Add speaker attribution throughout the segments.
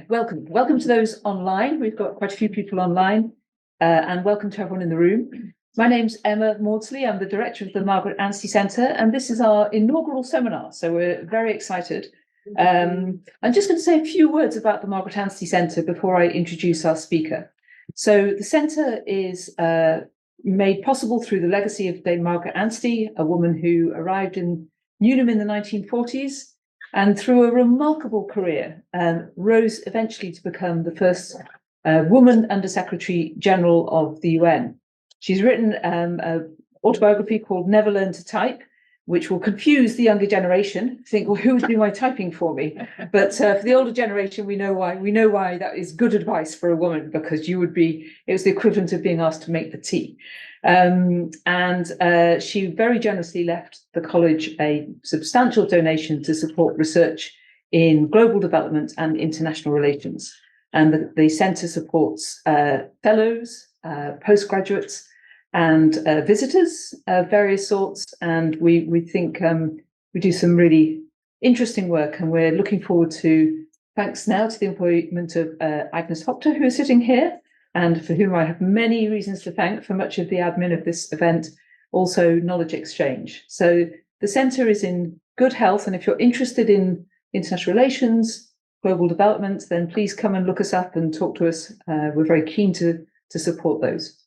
Speaker 1: Welcome to those online. We've got quite a few people online, and welcome to everyone in the room. My name's Emma Maudsley. I'm the director of the Margaret Anstee Centre, and this is our inaugural seminar, so we're very excited. I'm just going to say a few words about the Margaret Anstee Centre before I introduce our speaker. So the centre is made possible through the legacy of Dame Margaret Anstee, a woman who arrived in Newnham in the 1940s, and through a remarkable career, rose eventually to become the first woman Under Secretary General of the UN. She's written an autobiography called Never Learn to Type, which will confuse the younger generation. Think, well, who would do my typing for me? But for the older generation, we know why. We know why that is good advice for a woman, because it was the equivalent of being asked to make the tea. She very generously left the college a substantial donation to support research in global development and international relations. And the centre supports fellows, postgraduates, and visitors of various sorts. And we think we do some really interesting work, and we're looking forward to, thanks now to the employment of Agnes Hopter, who is sitting here, and for whom I have many reasons to thank for much of the admin of this event, also knowledge exchange. So the centre is in good health, and if you're interested in international relations, global development, then please come and look us up and talk to us. We're very keen to support those.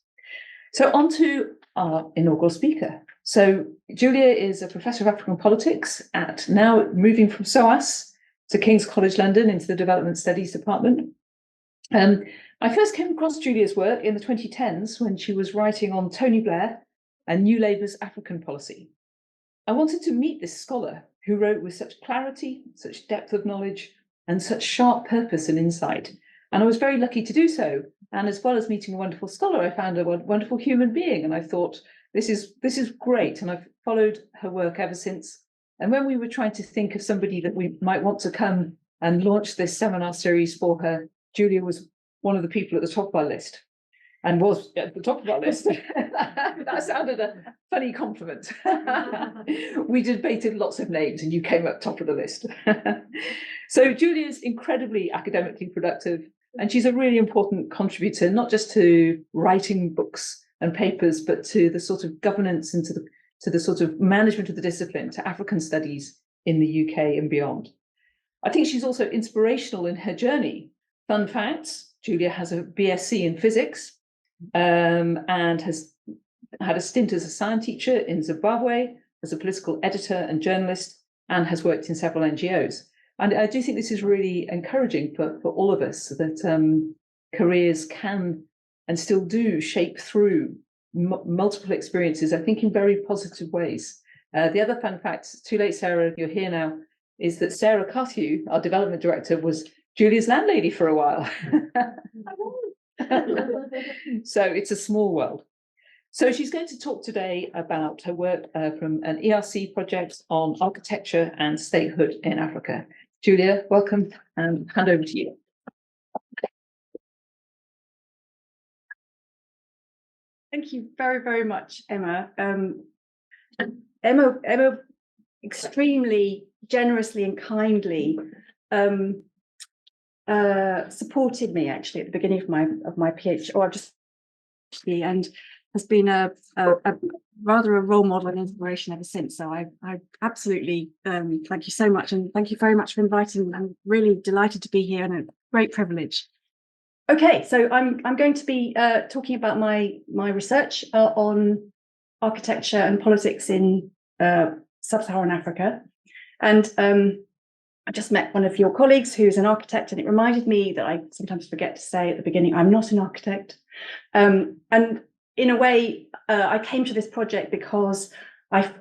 Speaker 1: So on to our inaugural speaker. So Julia is a professor of African politics now moving from SOAS to King's College London into the Development Studies Department. I first came across Julia's work in the 2010s when she was writing on Tony Blair and New Labour's African policy. I wanted to meet this scholar who wrote with such clarity, such depth of knowledge, and such sharp purpose and insight. And I was very lucky to do so. And as well as meeting a wonderful scholar, I found a wonderful human being. And I thought, this is great. And I've followed her work ever since. And when we were trying to think of somebody that we might want to come and launch this seminar series for her, Julia was one of the people at the top of our list, and was at the top of our list. That sounded a funny compliment. We debated lots of names and you came up top of the list. So Julia's incredibly academically productive, and she's a really important contributor, not just to writing books and papers, but to the sort of governance and to the sort of management of the discipline, to African studies in the UK and beyond. I think she's also inspirational in her journey. Fun facts: Julia has a BSc in physics, and has had a stint as a science teacher in Zimbabwe, as a political editor and journalist, and has worked in several NGOs. And I do think this is really encouraging for all of us, that careers can and still do shape through multiple experiences, I think, in very positive ways. The other fun fact, too late, Sarah, you're here now, is that Sarah Carthew, our development director, was Julia's landlady for a while. So it's a small world. So she's going to talk today about her work from an ERC project on architecture and statehood in Africa. Julia, welcome, and hand over to you.
Speaker 2: Thank you very, very much, Emma. Emma extremely generously and kindly supported me actually at the beginning of my PhD, and has been a rather a role model and inspiration ever since. So I absolutely thank you so much, and thank you very much for inviting me. I'm really delighted to be here, and a great privilege. Okay, so I'm going to be talking about my research on architecture and politics in sub-Saharan Africa, and I just met one of your colleagues who's an architect, and it reminded me that I sometimes forget to say at the beginning, I'm not an architect. And in a way, I came to this project because I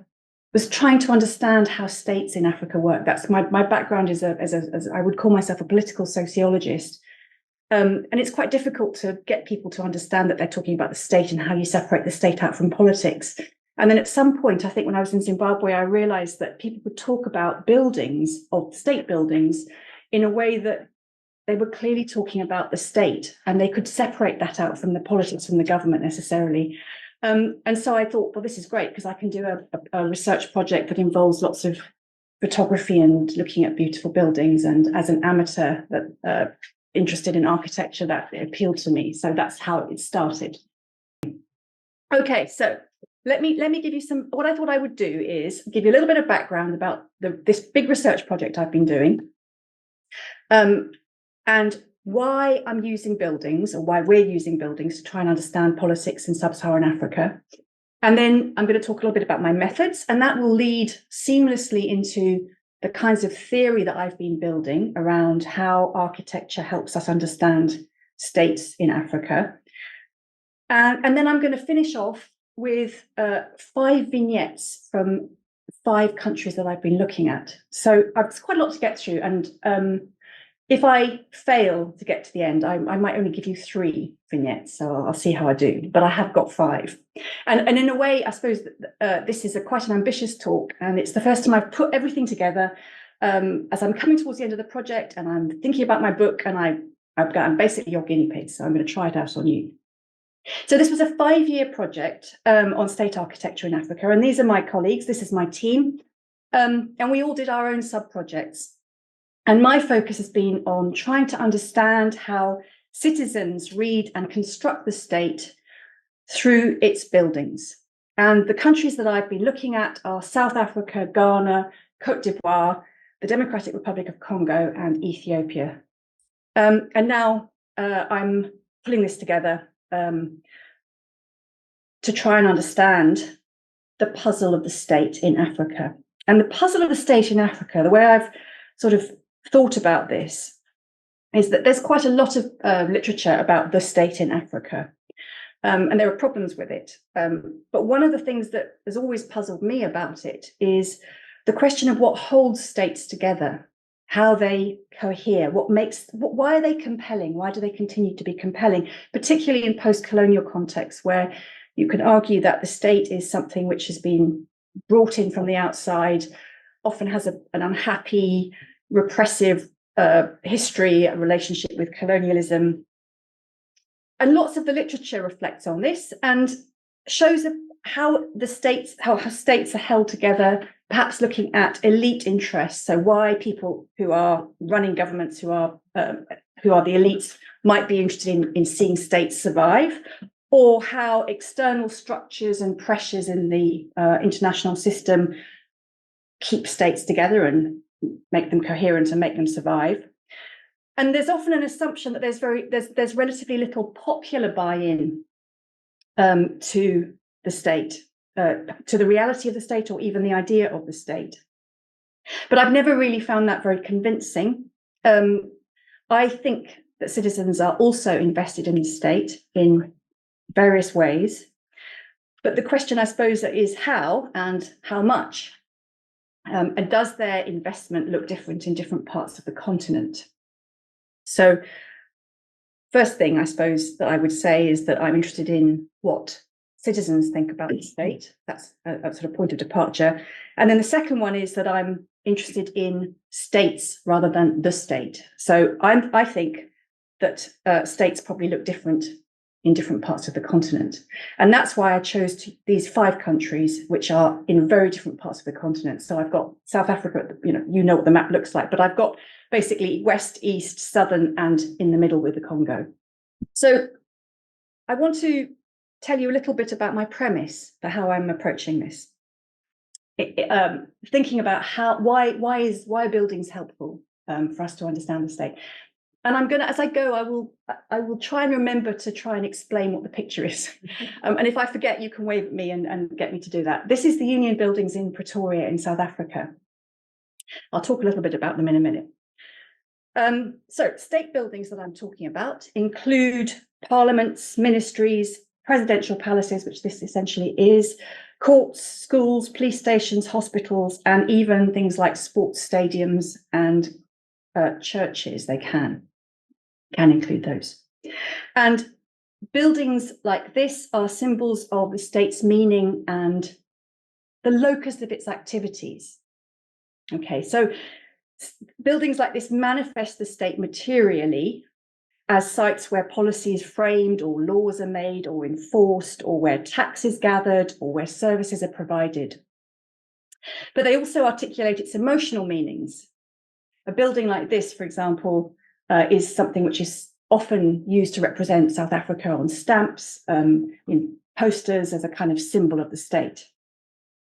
Speaker 2: was trying to understand how states in Africa work. That's my background as I would call myself a political sociologist. And it's quite difficult to get people to understand that they're talking about the state and how you separate the state out from politics. And then at some point, I think when I was in Zimbabwe, I realized that people would talk about buildings, or state buildings, in a way that they were clearly talking about the state, and they could separate that out from the politics, from the government necessarily. And so I thought, well, this is great, because I can do a research project that involves lots of photography and looking at beautiful buildings. And as an amateur, that interested in architecture that appealed to me. So that's how it started. Okay, so let me give you some, what I thought I would do is give you a little bit of background about this big research project I've been doing, and why I'm using buildings, or why we're using buildings to try and understand politics in sub-Saharan Africa. And then I'm going to talk a little bit about my methods, and that will lead seamlessly into the kinds of theory that I've been building around how architecture helps us understand states in Africa. And then I'm going to finish off with 5 vignettes from 5 countries that I've been looking at. So it's quite a lot to get through. And if I fail to get to the end, I might only give you 3 vignettes. So I'll see how I do. But I have got 5. And in a way, I suppose this is quite an ambitious talk. And it's the first time I've put everything together as I'm coming towards the end of the project. And I'm thinking about my book. And I'm basically your guinea pig. So I'm going to try it out on you. So this was a 5-year project on state architecture in Africa. And these are my colleagues. This is my team. And we all did our own sub-projects. And my focus has been on trying to understand how citizens read and construct the state through its buildings. And the countries that I've been looking at are South Africa, Ghana, Côte d'Ivoire, the Democratic Republic of Congo, and Ethiopia. And now I'm pulling this together to try and understand the puzzle of the state in Africa. And the puzzle of the state in Africa, the way I've sort of thought about this, is that there's quite a lot of literature about the state in Africa. And there are problems with it. But one of the things that has always puzzled me about it is the question of what holds states together, how they cohere, why are they compelling? Why do they continue to be compelling, particularly in post-colonial contexts where you can argue that the state is something which has been brought in from the outside, often has an unhappy, repressive history, a relationship with colonialism. And lots of the literature reflects on this and shows how states are held together, perhaps looking at elite interests. So why people who are running governments, who are the elites, might be interested in seeing states survive, or how external structures and pressures in the international system keep states together and make them coherent and make them survive. And there's often an assumption that there's relatively little popular buy-in to the state, to the reality of the state, or even the idea of the state. But I've never really found that very convincing. I think that citizens are also invested in the state in various ways. But the question, I suppose, is how and how much? And does their investment look different in different parts of the continent? So first thing, I suppose, that I would say is that I'm interested in what citizens think about the state. That's a sort of point of departure. And then the second one is that I'm interested in states rather than the state. So I think that states probably look different in different parts of the continent. And that's why I chose these 5 countries, which are in very different parts of the continent. So I've got South Africa, you know what the map looks like, but I've got basically west, east, southern, and in the middle with the Congo. So I want to tell you a little bit about my premise for how I'm approaching this. Thinking about why are buildings helpful for us to understand the state. And I'm going to, as I go, I will try and remember to try and explain what the picture is. And if I forget, you can wave at me and get me to do that. This is the Union buildings in Pretoria in South Africa. I'll talk a little bit about them in a minute. So state buildings that I'm talking about include parliaments, ministries, presidential palaces, which this essentially is, courts, schools, police stations, hospitals, and even things like sports stadiums and churches. They can include those. And buildings like this are symbols of the state's meaning and the locus of its activities. Okay, so buildings like this manifest the state materially as sites where policy is framed, or laws are made or enforced, or where tax is gathered, or where services are provided. But they also articulate its emotional meanings. A building like this, for example, is something which is often used to represent South Africa on stamps, in posters, as a kind of symbol of the state.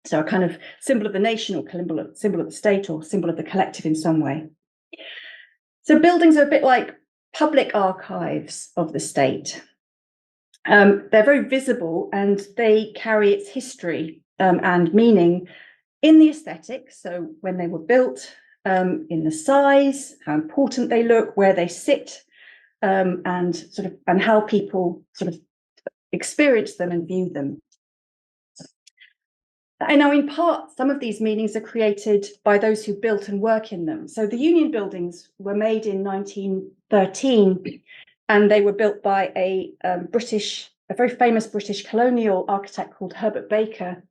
Speaker 2: So a kind of symbol of the nation, or symbol of the state, or symbol of the collective in some way. So buildings are a bit like public archives of the state. They're very visible, and they carry its history and meaning in the aesthetic. So when they were built, in the size, how important they look, where they sit, and how people sort of experience them and view them. I know in part some of these meanings are created by those who built and work in them. So the Union buildings were made in 1913, and they were built by a very famous British colonial architect called Herbert Baker.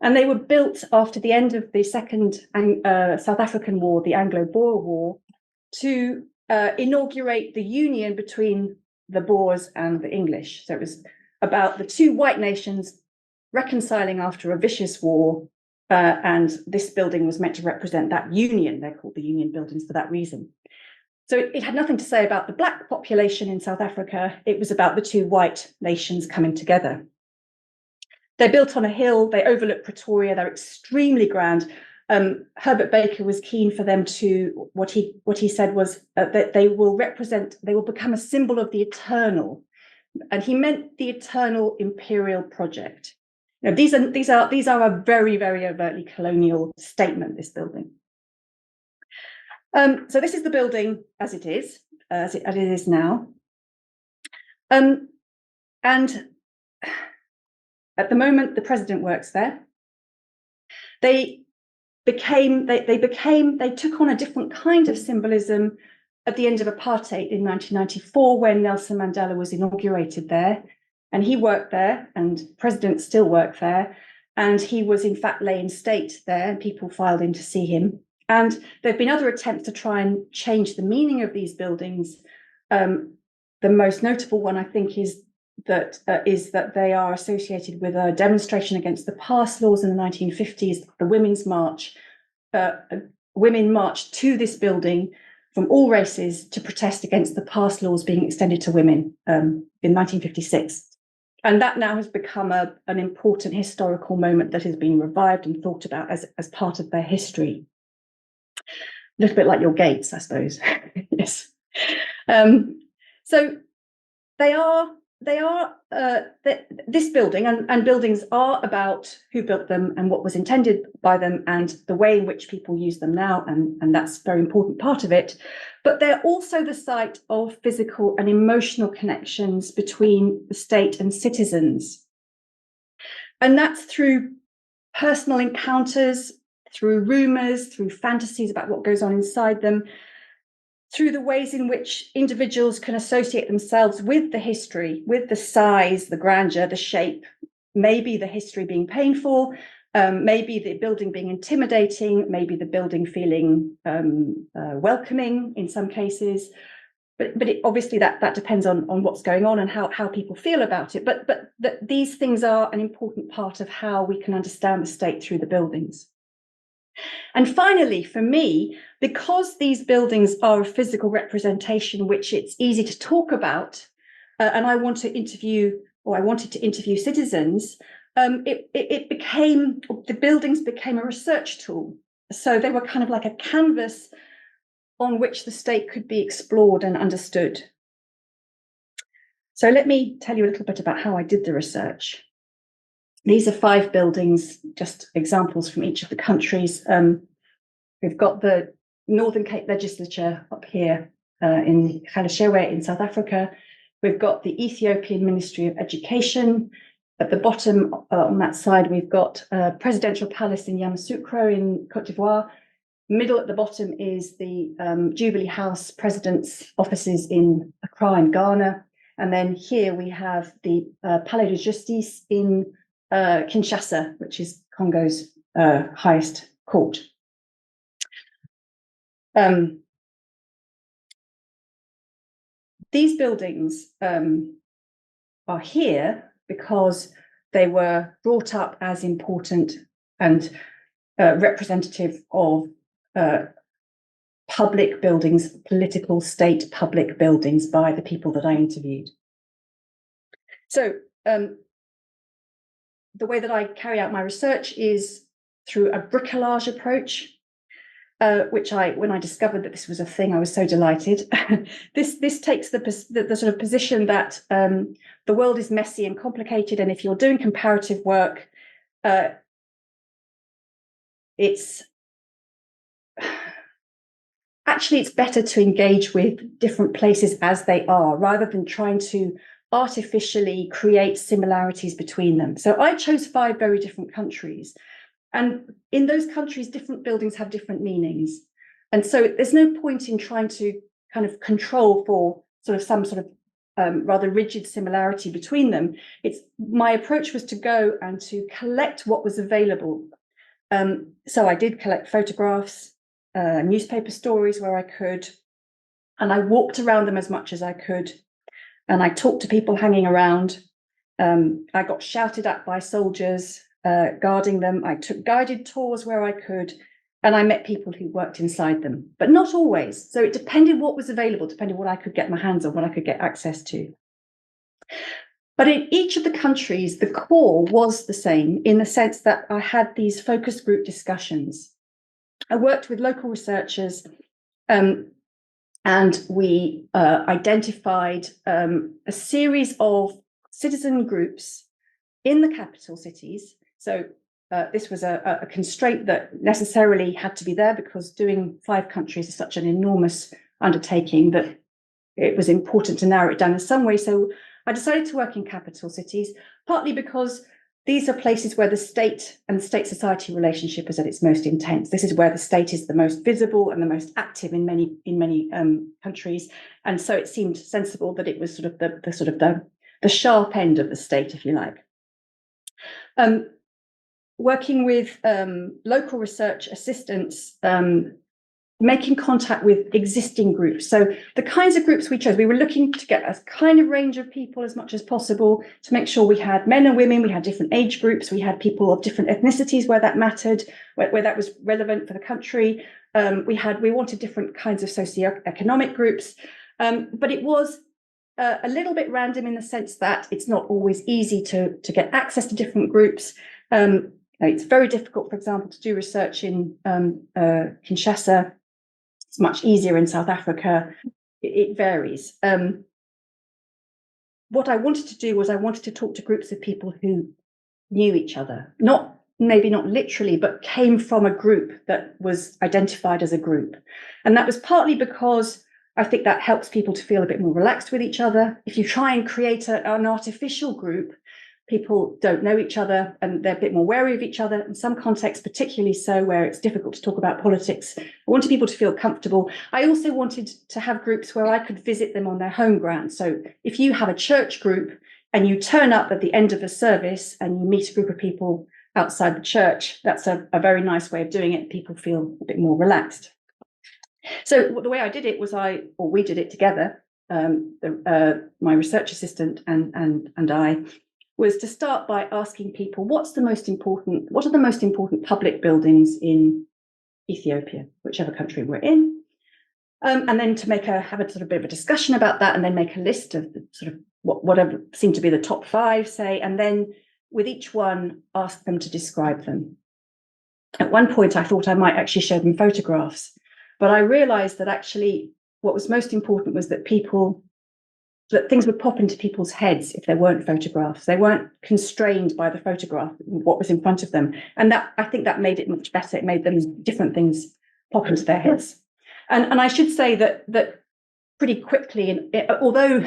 Speaker 2: And they were built after the end of the Second South African War, the Anglo-Boer War, to inaugurate the union between the Boers and the English. So it was about the two white nations reconciling after a vicious war, and this building was meant to represent that union. They're called the Union buildings for that reason. So it had nothing to say about the black population in South Africa. It was about the two white nations coming together. They're built on a hill, they overlook Pretoria, they're extremely grand. Herbert Baker was keen for them to, what he said was that they will become a symbol of the eternal. And he meant the eternal imperial project. Now, these are a very, very overtly colonial statement, this building. So this is the building as it is, as it is now. And at the moment, the president works there. They took on a different kind of symbolism at the end of apartheid in 1994, when Nelson Mandela was inaugurated there. And he worked there, and presidents still work there. And he was, in fact, lay in state there, and people filed in to see him. And there have been other attempts to try and change the meaning of these buildings. The most notable one, I think, is that they are associated with a demonstration against the pass laws in the 1950s, the Women's March. Women marched to this building from all races to protest against the pass laws being extended to women in 1956. And that now has become an important historical moment that has been revived and thought about as part of their history. A little bit like your gates, I suppose. Yes. So this building and buildings are about who built them and what was intended by them and the way in which people use them now, and that's a very important part of it. But they're also the site of physical and emotional connections between the state and citizens. And that's through personal encounters, through rumours, through fantasies about what goes on inside them, through the ways in which individuals can associate themselves with the history, with the size, the grandeur, the shape, maybe the history being painful, maybe the building being intimidating, maybe the building feeling welcoming in some cases. But obviously that depends on what's going on and how people feel about it. But these things are an important part of how we can understand the state through the buildings. And finally, for me, because these buildings are a physical representation which it's easy to talk about, and I wanted to interview citizens, the buildings became a research tool. So they were kind of like a canvas on which the state could be explored and understood. So let me tell you a little bit about how I did the research. These are 5 buildings, just examples from each of the countries. We've got the Northern Cape Legislature up here in Gallagher in South Africa. We've got the Ethiopian Ministry of Education. At the bottom on that side, we've got Presidential Palace in Yamoussoukro in Côte d'Ivoire. Middle at the bottom is the Jubilee House President's offices in Accra in Ghana. And then here we have the Palais de Justice in Kinshasa, which is Congo's highest court. These buildings are here because they were brought up as important and representative of public buildings, political state public buildings by the people that I interviewed. So the way that I carry out my research is through a bricolage approach, which when I discovered that this was a thing, I was so delighted. This takes the sort of position that the world is messy and complicated, and if you're doing comparative work, it's better to engage with different places as they are, rather than trying to artificially create similarities between them. So I chose 5 very different countries. And in those countries, different buildings have different meanings. And so there's no point in trying to kind of control for some sort of rather rigid similarity between them. My approach was to go and to collect what was available. So I did collect photographs, newspaper stories where I could, and I walked around them as much as I could. And I talked to people hanging around. I got shouted at by soldiers guarding them. I took guided tours where I could, and I met people who worked inside them, but not always. So it depended what was available, depended what I could get my hands on, what I could get access to. But in each of the countries, the core was the same in the sense that I had these focus group discussions. I worked with local researchers, and we identified a series of citizen groups in the capital cities. So this was a constraint that necessarily had to be there, because doing 5 countries is such an enormous undertaking that it was important to narrow it down in some way. So I decided to work in capital cities, partly because these are places where the state and state-society relationship is at its most intense. This is where the state is the most visible and the most active in many countries, and so it seemed sensible that it was sort of the sharp end of the state, if you like. Working with local research assistants, making contact with existing groups. So the kinds of groups we chose, we were looking to get a kind of range of people as much as possible, to make sure we had men and women, we had different age groups, we had people of different ethnicities where that mattered, where that was relevant for the country. We wanted different kinds of socioeconomic groups, but it was a little bit random in the sense that it's not always easy to get access to different groups. It's very difficult, for example, to do research in Kinshasa. It's much easier in South Africa. It varies. What I wanted to do was I wanted to talk to groups of people who knew each other, maybe not literally, but came from a group that was identified as a group. And that was partly because I think that helps people to feel a bit more relaxed with each other. If you try and create an artificial group, people don't know each other and they're a bit more wary of each other. In some contexts, particularly so, where it's difficult to talk about politics, I wanted people to feel comfortable. I also wanted to have groups where I could visit them on their home ground. So if you have a church group and you turn up at the end of a service and you meet a group of people outside the church, that's a very nice way of doing it. People feel a bit more relaxed. So the way I did it was we did it together, my research assistant and I, was to start by asking people, what are the most important public buildings in Ethiopia, whichever country we're in, and then to have a sort of bit of a discussion about that, and then make a list of the sort of whatever seemed to be the top 5, say, and then with each one ask them to describe them. At one point, I thought I might actually show them photographs, but I realized that actually what was most important was that things would pop into people's heads if there weren't photographs. They weren't constrained by the photograph, what was in front of them. And I think that made it much better. It made them different things pop into their heads. And I should say that pretty quickly, although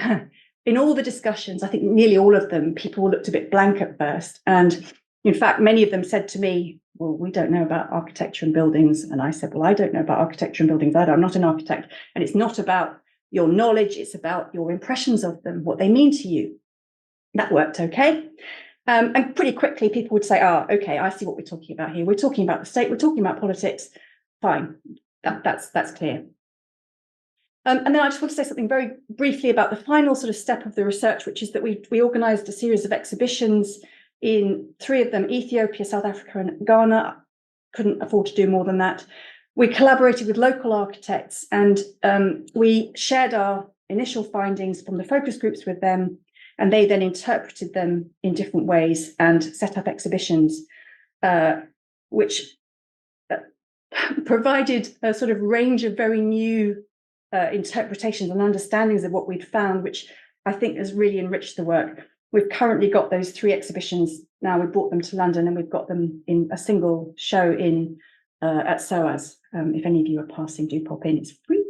Speaker 2: in all the discussions, I think nearly all of them, people looked a bit blank at first. And in fact, many of them said to me, well, we don't know about architecture and buildings. And I said, well, I don't know about architecture and buildings either. I'm not an architect. And it's not about your knowledge, it's about your impressions of them, what they mean to you. That worked okay. And pretty quickly people would say, okay, I see what we're talking about here. We're talking about the state, we're talking about politics. Fine, that's clear. And then I just want to say something very briefly about the final sort of step of the research, which is that we organised a series of exhibitions in 3 of them, Ethiopia, South Africa and Ghana. Couldn't afford to do more than that. We collaborated with local architects, and we shared our initial findings from the focus groups with them, and they then interpreted them in different ways and set up exhibitions, which provided a sort of range of very new interpretations and understandings of what we'd found, which I think has really enriched the work. We've currently got those 3 exhibitions now. We brought them to London, and we've got them in a single show in at SOAS. If any of you are passing, do pop in, it's free.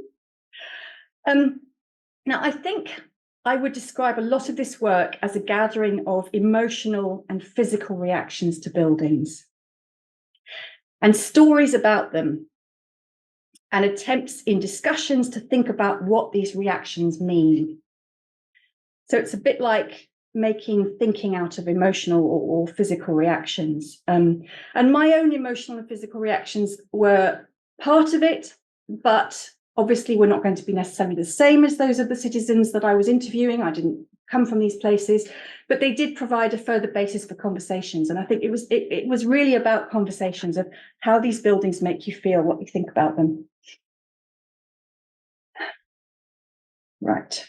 Speaker 2: Now, I think I would describe a lot of this work as a gathering of emotional and physical reactions to buildings and stories about them, and attempts in discussions to think about what these reactions mean. So it's a bit like making thinking out of emotional or physical reactions. And my own emotional and physical reactions were part of it, but obviously were not going to be necessarily the same as those of the citizens that I was interviewing. I didn't come from these places, but they did provide a further basis for conversations. And I think it was really about conversations of how these buildings make you feel, what you think about them. Right.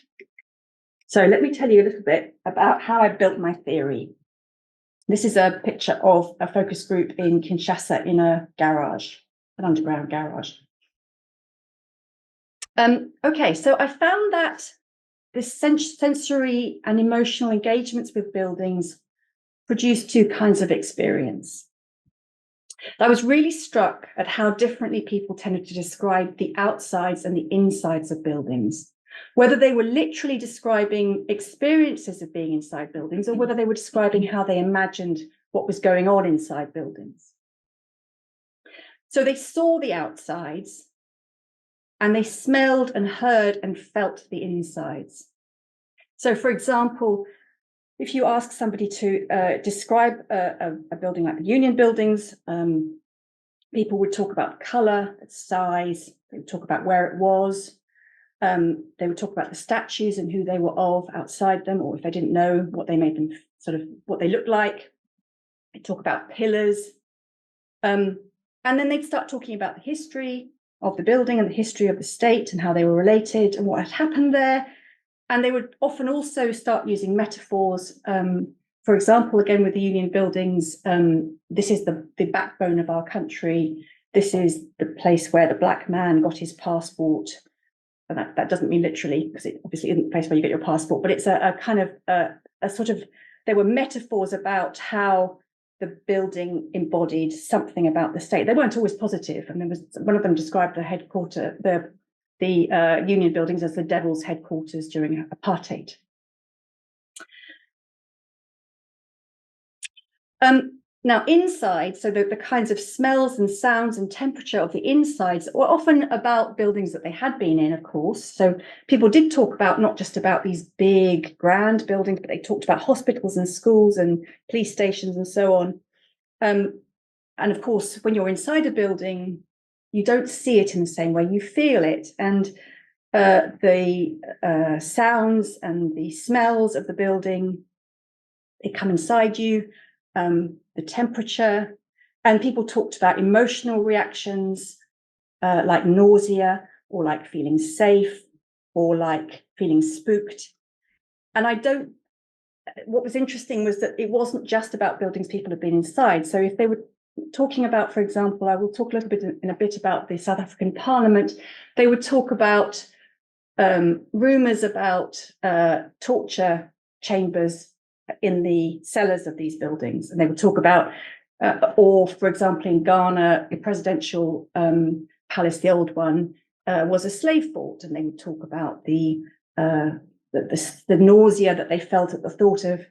Speaker 2: So let me tell you a little bit about how I built my theory. This is a picture of a focus group in Kinshasa in a garage, an underground garage. Okay, so I found that this sensory and emotional engagements with buildings produce 2 kinds of experience. I was really struck at how differently people tended to describe the outsides and the insides of buildings, whether they were literally describing experiences of being inside buildings or whether they were describing how they imagined what was going on inside buildings. So they saw the outsides, and they smelled and heard and felt the insides. So, for example, if you ask somebody to describe a building like the Union buildings, people would talk about colour, size, they would talk about where it was, they would talk about the statues and who they were of outside them, or if they didn't know what they made them, sort of what they looked like, they'd talk about pillars. And then they'd start talking about the history of the building and the history of the state and how they were related and what had happened there. And they would often also start using metaphors. For example, again, with the Union buildings, this is the backbone of our country. This is the place where the black man got his passport. And that doesn't mean literally, because it obviously isn't the place where you get your passport, but it's a kind of a sort of, there were metaphors about how the building embodied something about the state. They weren't always positive, and there was one of them described the headquarter, the Union buildings as the devil's headquarters during apartheid. Now inside, so the kinds of smells and sounds and temperature of the insides were often about buildings that they had been in, of course. So people did talk about not just about these big grand buildings, but they talked about hospitals and schools and police stations and so on. And of course, when you're inside a building, you don't see it in the same way, you feel it. And the sounds and the smells of the building, they come inside you. The temperature, and people talked about emotional reactions like nausea, or like feeling safe, or like feeling spooked. And what was interesting was that it wasn't just about buildings people had been inside. So if they were talking about, for example, I will talk a little bit in a bit about the South African Parliament, they would talk about rumours about torture chambers in the cellars of these buildings, and they would talk about, or for example, in Ghana, the presidential palace, the old one, was a slave fort, and they would talk about the nausea that they felt at the thought of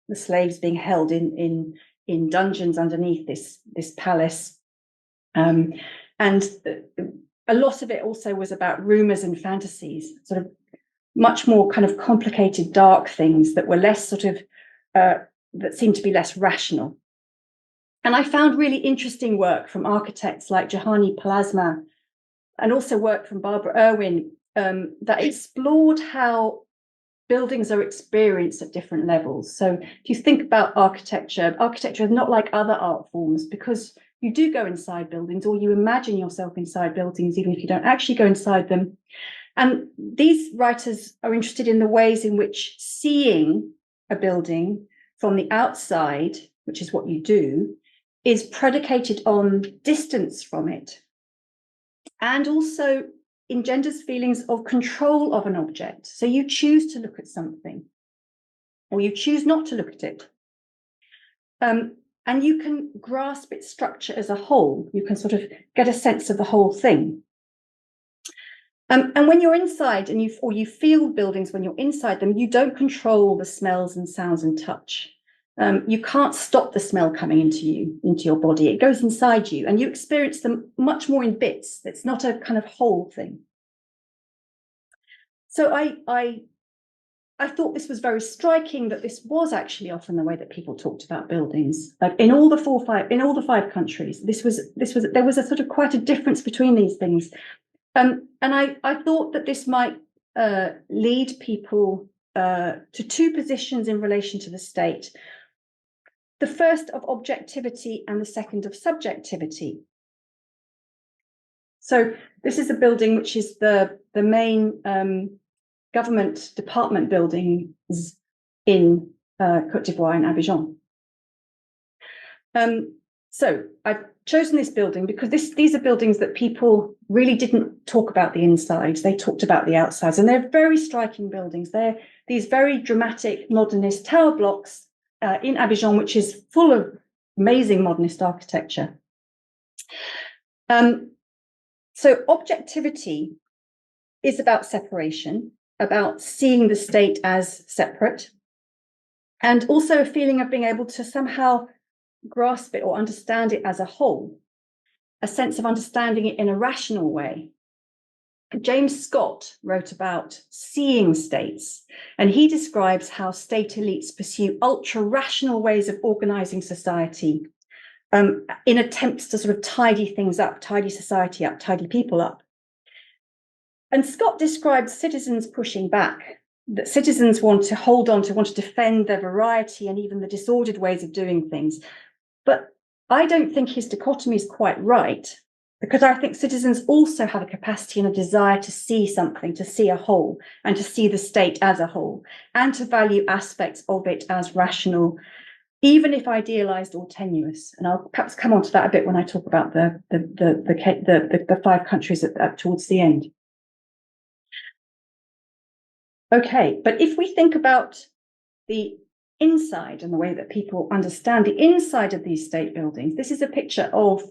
Speaker 2: the slaves being held in dungeons underneath this palace, and a lot of it also was about rumours and fantasies, sort of much more kind of complicated, dark things that were less sort of that seemed to be less rational. And I found really interesting work from architects like Johanni Plasma, and also work from Barbara Irwin, that explored how buildings are experienced at different levels. So if you think about architecture is not like other art forms, because you do go inside buildings, or you imagine yourself inside buildings, even if you don't actually go inside them. And these writers are interested in the ways in which seeing a building from the outside, which is what you do, is predicated on distance from it, and also engenders feelings of control of an object. So you choose to look at something, or you choose not to look at it. And you can grasp its structure as a whole. You can sort of get a sense of the whole thing. And when you're inside and you feel buildings when you're inside them, you don't control the smells and sounds and touch. You can't stop the smell coming into your body. It goes inside you, and you experience them much more in bits. It's not a kind of whole thing. So I thought this was very striking, that this was actually often the way that people talked about buildings. Like in all the five countries, there was a sort of quite a difference between these things. And I thought that this might lead people to two positions in relation to the state. The first of objectivity and the second of subjectivity. So this is a building which is the main government department buildings in Côte d'Ivoire and Abidjan. So I've chosen this building because these are buildings that people really didn't talk about the insides. They talked about the outsides, and they're very striking buildings. They're these very dramatic modernist tower blocks in Abidjan, which is full of amazing modernist architecture. So objectivity is about separation, about seeing the state as separate, and also a feeling of being able to somehow grasp it or understand it as a whole, a sense of understanding it in a rational way. James Scott wrote about seeing states, and he describes how state elites pursue ultra-rational ways of organizing society in attempts to sort of tidy things up, tidy society up, tidy people up. And Scott describes citizens pushing back, that citizens want to hold on to, want to defend their variety and even the disordered ways of doing things. But I don't think his dichotomy is quite right, because I think citizens also have a capacity and a desire to see something, to see a whole, and to see the state as a whole, and to value aspects of it as rational, even if idealized or tenuous. And I'll perhaps come on to that a bit when I talk about the five countries towards the end. Okay, but if we think about the inside and the way that people understand the inside of these state buildings, this is a picture of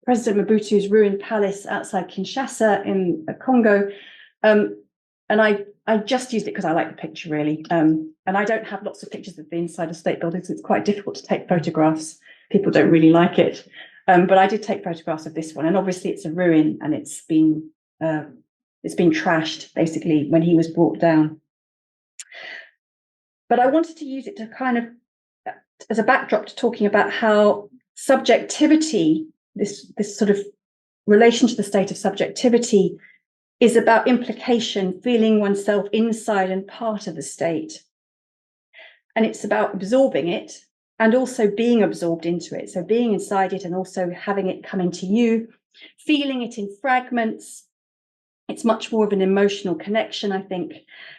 Speaker 2: President Mobutu's ruined palace outside Kinshasa in Congo. And I just used it because I like the picture, really. And I don't have lots of pictures of the inside of state buildings. It's quite difficult to take photographs. People don't really like it. But I did take photographs of this one. And obviously it's a ruin, and it's been trashed, basically, when he was brought down. But I wanted to use it to kind of as a backdrop to talking about how subjectivity, this sort of relation to the state of subjectivity, is about implication, feeling oneself inside and part of the state. And it's about absorbing it and also being absorbed into it. So being inside it and also having it come into you, feeling it in fragments. It's much more of an emotional connection, I think.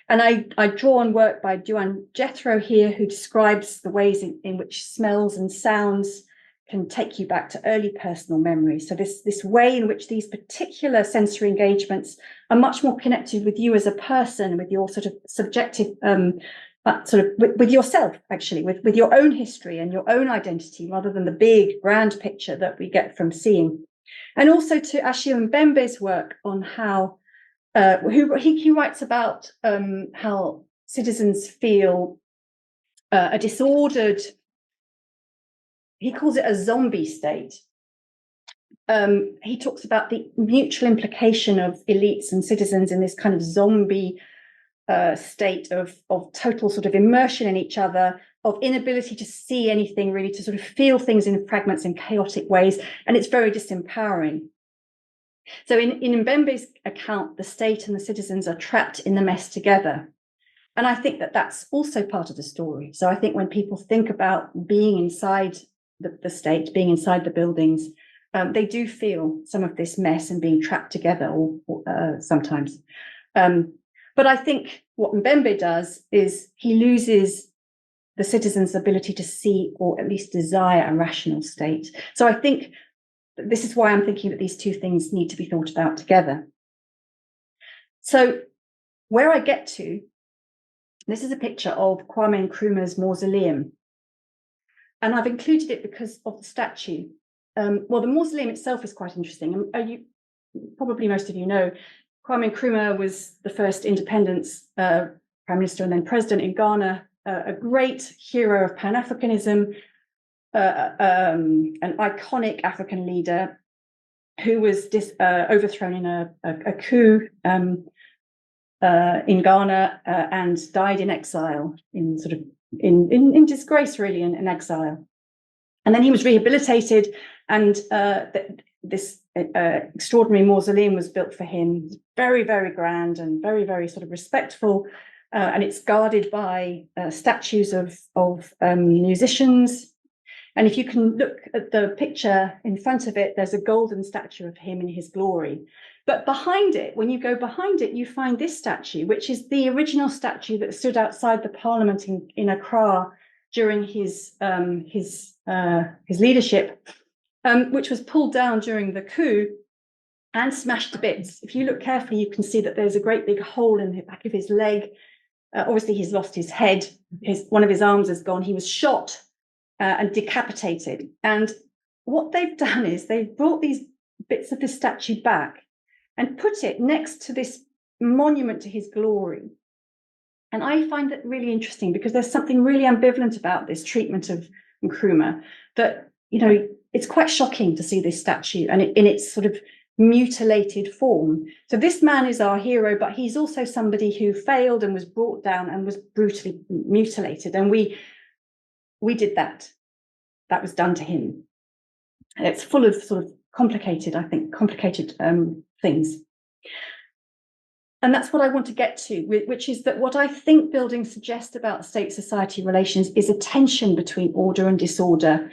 Speaker 2: And I draw on work by Duane Jethro here, who describes the ways in which smells and sounds can take you back to early personal memory. So this way in which these particular sensory engagements are much more connected with you as a person, with your sort of subjective, with yourself, actually, with your own history and your own identity, rather than the big grand picture that we get from seeing. And also to Achille Mbembe's work on how he writes about how citizens feel a disordered, he calls it a zombie state. He talks about the mutual implication of elites and citizens in this kind of zombie state of total sort of immersion in each other, of inability to see anything, really, to sort of feel things in fragments in chaotic ways, and it's very disempowering. So in Mbembe's account, the state and the citizens are trapped in the mess together. And I think that that's also part of the story. So I think when people think about being inside the state, being inside the buildings, they do feel some of this mess and being trapped together sometimes. But I think what Mbembe does is he loses the citizens' ability to see or at least desire a rational state. So I think this is why I'm thinking that these two things need to be thought about together. So where I get to, this is a picture of Kwame Nkrumah's mausoleum. And I've included it because of the statue. Well, the mausoleum itself is quite interesting. Probably most of you know, Kwame Nkrumah was the first independence prime minister and then president in Ghana, a great hero of Pan-Africanism, an iconic African leader who was overthrown in a coup in Ghana and died in exile, in disgrace, really, in exile. And then he was rehabilitated, and this extraordinary mausoleum was built for him, very, very grand and very, very sort of respectful. And it's guarded by statues of musicians. And if you can look at the picture in front of it, there's a golden statue of him in his glory. But behind it, when you go behind it, you find this statue, which is the original statue that stood outside the parliament in Accra during his leadership, which was pulled down during the coup and smashed to bits. If you look carefully, you can see that there's a great big hole in the back of his leg. Obviously, he's lost his head. One of his arms is gone. He was shot and decapitated. And what they've done is they've brought these bits of the statue back and put it next to this monument to his glory. And I find that really interesting because there's something really ambivalent about this treatment of Nkrumah, that, you know, it's quite shocking to see this statue and in its sort of mutilated form. So this man is our hero, but he's also somebody who failed and was brought down and was brutally mutilated. And we did that. That was done to him. And it's full of sort of complicated things. And that's what I want to get to, which is that what I think buildings suggest about state-society relations is a tension between order and disorder,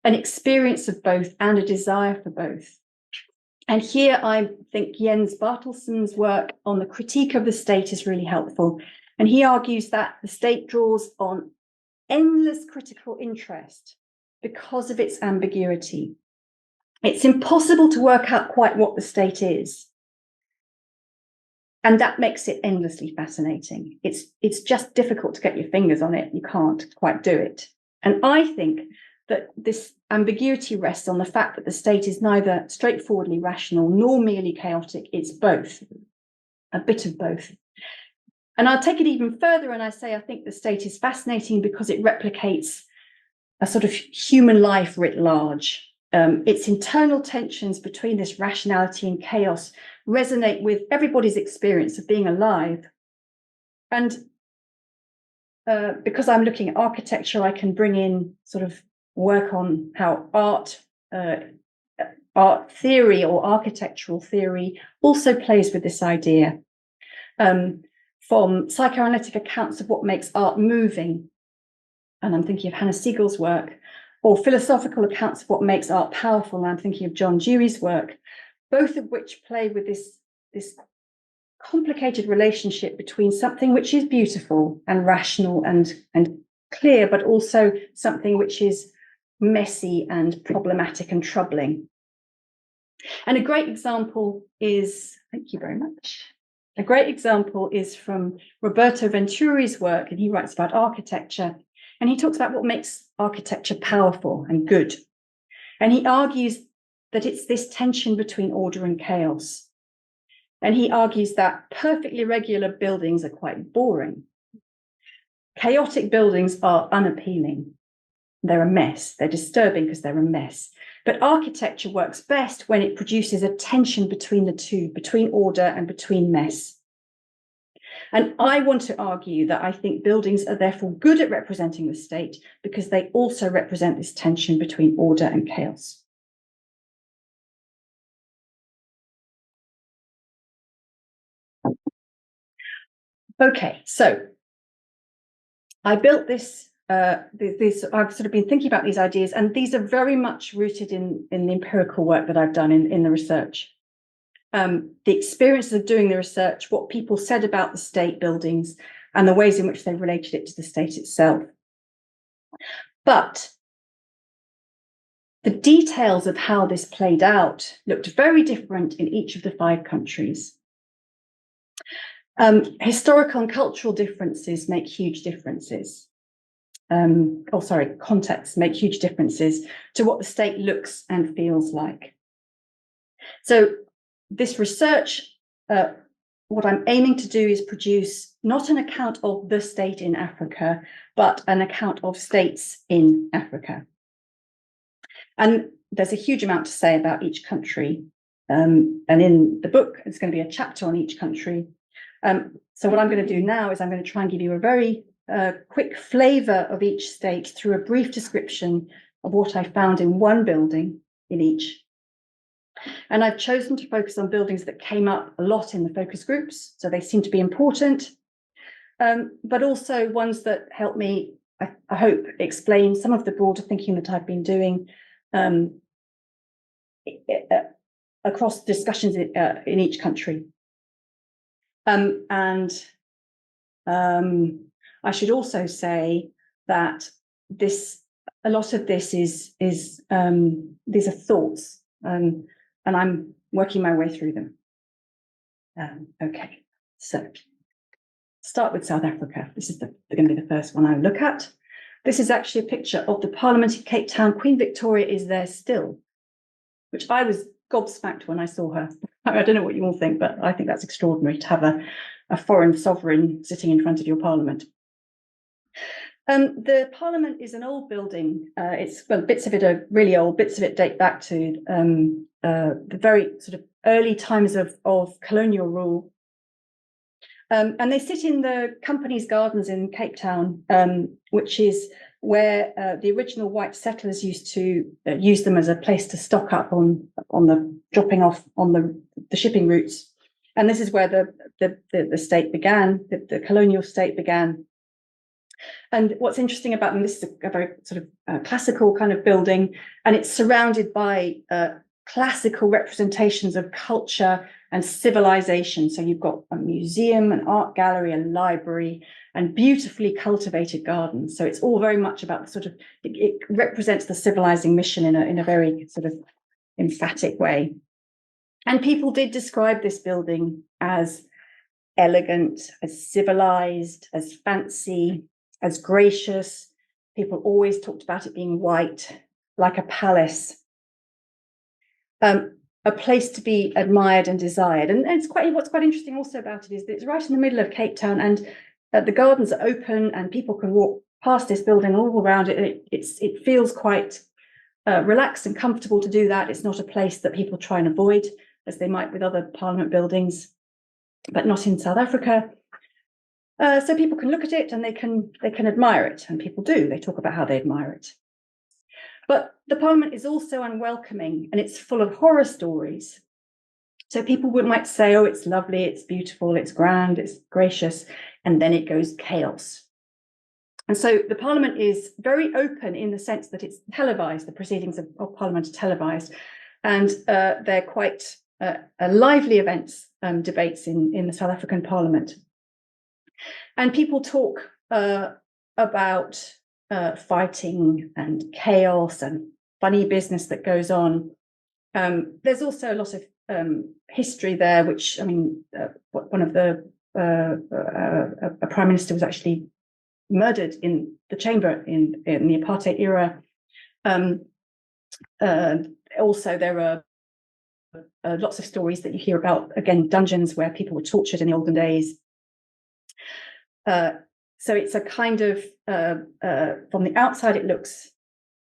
Speaker 2: an experience of both and a desire for both. And here I think Jens Bartelson's work on the critique of the state is really helpful. And he argues that the state draws on endless critical interest because of its ambiguity. It's impossible to work out quite what the state is. And that makes it endlessly fascinating. It's just difficult to get your fingers on it. You can't quite do it. And I think that this ambiguity rests on the fact that the state is neither straightforwardly rational nor merely chaotic. It's both, a bit of both. And I'll take it even further and I say I think the state is fascinating because it replicates a sort of human life writ large. Its internal tensions between this rationality and chaos resonate with everybody's experience of being alive. And because I'm looking at architecture, I can bring in sort of work on how art theory or architectural theory also plays with this idea. From psychoanalytic accounts of what makes art moving, and I'm thinking of Hannah Siegel's work, or philosophical accounts of what makes art powerful, and I'm thinking of John Dewey's work, both of which play with this complicated relationship between something which is beautiful and rational and clear, but also something which is messy and problematic and troubling. And a great example is, thank you very much. A great example is from Roberto Venturi's work, and he writes about architecture, and he talks about what makes architecture powerful and good. And he argues that it's this tension between order and chaos. And he argues that perfectly regular buildings are quite boring. Chaotic buildings are unappealing. They're a mess. They're disturbing because they're a mess. But architecture works best when it produces a tension between the two, between order and between mess. And I want to argue that I think buildings are therefore good at representing the state because they also represent this tension between order and chaos. Okay, so I built this I've sort of been thinking about these ideas, and these are very much rooted in the empirical work that I've done in the research. The experiences of doing the research, what people said about the state buildings, and the ways in which they related it to the state itself. But the details of how this played out looked very different in each of the 5 countries. Historical and cultural differences make huge differences. Contexts make huge differences to what the state looks and feels like. So this research, what I'm aiming to do is produce not an account of the state in Africa, but an account of states in Africa. And there's a huge amount to say about each country. And in the book, there's going to be a chapter on each country. So what I'm going to do now is I'm going to try and give you a very quick flavour of each state through a brief description of what I found in one building in each. And I've chosen to focus on buildings that came up a lot in the focus groups, so they seem to be important, but also ones that help me, I hope, explain some of the broader thinking that I've been doing across discussions in each country. I should also say that a lot of this is these are thoughts, and I'm working my way through them. Okay, so start with South Africa. This is going to be the first one I look at. This is actually a picture of the Parliament in Cape Town. Queen Victoria is there still, which I was gobsmacked when I saw her. I don't know what you all think, but I think that's extraordinary to have a foreign sovereign sitting in front of your Parliament. The Parliament is an old building. Bits of it are really old. Bits of it date back to the very sort of early times of colonial rule. And they sit in the company's gardens in Cape Town, which is where the original white settlers used to use them as a place to stock up on the dropping off on the shipping routes. And this is where the state began, the colonial state began. And what's interesting about them, this is a very sort of classical kind of building, and it's surrounded by classical representations of culture and civilization. So you've got a museum, an art gallery, a library, and beautifully cultivated gardens. So it's all very much about the sort of, it represents the civilizing mission in a very sort of emphatic way. And people did describe this building as elegant, as civilized, as fancy, as gracious. People always talked about it being white, like a palace. A place to be admired and desired. And what's quite interesting also about it is that it's right in the middle of Cape Town, and the gardens are open and people can walk past this building all around it. It feels quite relaxed and comfortable to do that. It's not a place that people try and avoid, as they might with other Parliament buildings, but not in South Africa. So people can look at it and they can admire it, and people do. They talk about how they admire it. But the Parliament is also unwelcoming, and it's full of horror stories. So people might say, oh, it's lovely, it's beautiful, it's grand, it's gracious, and then it goes chaos. And so the Parliament is very open in the sense that it's televised. The proceedings of Parliament are televised, and they're quite lively events, debates in the South African Parliament. And people talk about fighting and chaos and funny business that goes on. There's also a lot of history there, which, I mean, one of the a prime minister was actually murdered in the chamber in the apartheid era. Also, there are lots of stories that you hear about, again, dungeons where people were tortured in the olden days. So it's a kind of, from the outside, it looks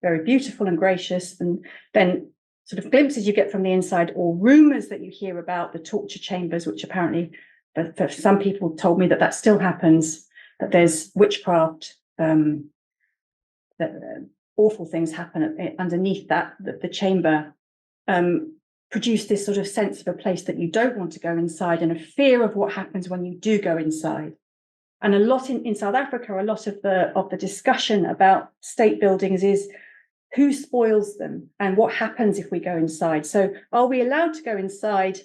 Speaker 2: very beautiful and gracious, and then sort of glimpses you get from the inside, or rumours that you hear about the torture chambers, which apparently, for some people told me that still happens, that there's witchcraft, that awful things happen underneath the chamber, produce this sort of sense of a place that you don't want to go inside, and a fear of what happens when you do go inside. And a lot in South Africa, a lot of the discussion about state buildings is who spoils them and what happens if we go inside. So are we allowed to go inside?